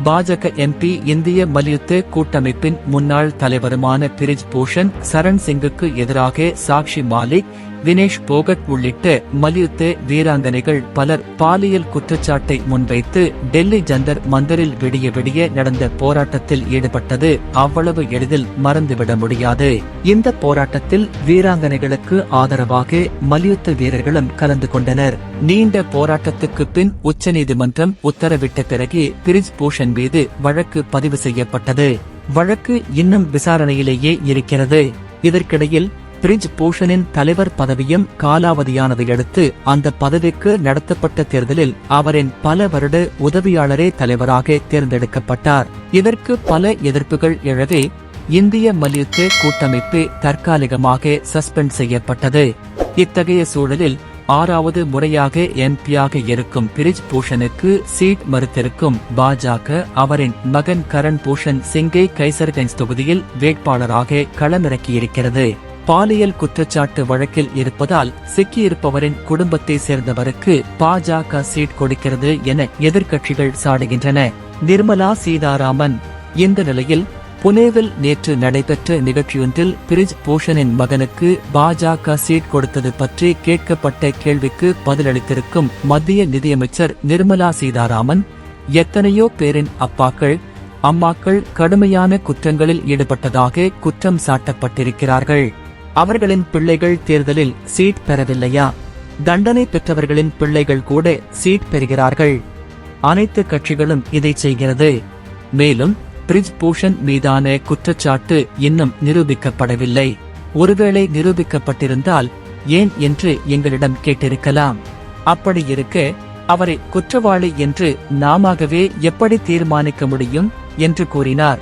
பாஜக எம்பி இந்திய மல்யுத்த கூட்டமைப்பின் முன்னாள் தலைவருமான பிரிஜ் பூஷன் சரண் சிங்குக்கு எதிராக சாக்ஷி மாலிக், வினேஷ் போகட் உள்ளிட்ட மல்யுத்த வீராங்கனைகள் பலர் பாலியல் குற்றச்சாட்டை முன்வைத்து டெல்லி ஜந்தர் மந்தரில் விடிய நடந்த போராட்டத்தில் ஈடுபட்டது அவ்வளவு எளிதில் மறந்துவிட முடியாது. இந்த போராட்டத்தில் வீராங்கனைகளுக்கு ஆதரவாக மல்யுத்த வீரர்களும் கலந்து கொண்டனர். நீண்ட போராட்டத்துக்கு பின் உச்சநீதிமன்றம் உத்தரவிட்ட பிறகு பிரிஜ் பூஷன் மீது வழக்கு பதிவு செய்யப்பட்டது. வழக்கு இன்னும் விசாரணையிலேயே இருக்கிறது. இதற்கிடையில் பிரிஜ் பூஷனின் தலைவர் பதவியும் காலாவதியானதை அடுத்து அந்த பதவிக்கு நடத்தப்பட்ட தேர்தலில் அவரின் பல வருட உதவியாளரே தலைவராக தேர்ந்தெடுக்கப்பட்டார். இதற்கு பல எதிர்ப்புகள் எழவே இந்திய மல்யுத்த கூட்டமைப்பு தற்காலிகமாக சஸ்பெண்ட் செய்யப்பட்டது. இத்தகைய சூழலில் 6வது முறையாக எம்பியாக இருக்கும் பிரிஜ் பூஷனுக்கு சீட் மறுத்திருக்கும் பாஜக அவரின் மகன் கரண் பூஷன் சிங்கை கைசர்கஞ்ச் தொகுதியில் வேட்பாளராக களமிறக்கியிருக்கிறது. பாலியல் குற்றச்சாட்டு வழக்கில் இருப்பதால் சிக்கியிருப்பவரின் குடும்பத்தை சேர்ந்தவருக்கு பாஜக சீட் கொடுக்கிறது என எதிர்க்கட்சிகள் சாடுகின்றன. நிர்மலா சீதாராமன். இந்த நிலையில் புனேவில் நேற்று நடைபெற்ற நிகழ்ச்சியொன்றில் பிரிஜ் பூஷனின் மகனுக்கு பாஜக சீட் கொடுத்தது பற்றி கேட்கப்பட்ட கேள்விக்கு பதிலளித்திருக்கும் மத்திய நிதியமைச்சர் நிர்மலா சீதாராமன், எத்தனையோ பேரின் அப்பாக்கள் அம்மாக்கள் கடுமையான குற்றங்களில் ஈடுபட்டதாக குற்றம் சாட்டப்பட்டிருக்கிறார்கள். அவர்களின் பிள்ளைகள் தேர்தலில் சீட் பெறவில்லையா? தண்டனை பெற்றவர்களின் பிள்ளைகள் கூட சீட் பெறுகிறார்கள். அனைத்து கட்சிகளும் இதை செய்கிறது. மேலும் பிரிஜ் பூஷன் மீதான குற்றச்சாட்டு இன்னும் நிரூபிக்கப்படவில்லை. ஒருவேளை நிரூபிக்கப்பட்டிருந்தால் ஏன் என்று எங்களிடம் கேட்டிருக்கலாம். அப்படி இருக்க அவரை குற்றவாளி என்று நாமாகவே எப்படி தீர்மானிக்க முடியும் என்று கூறினார்.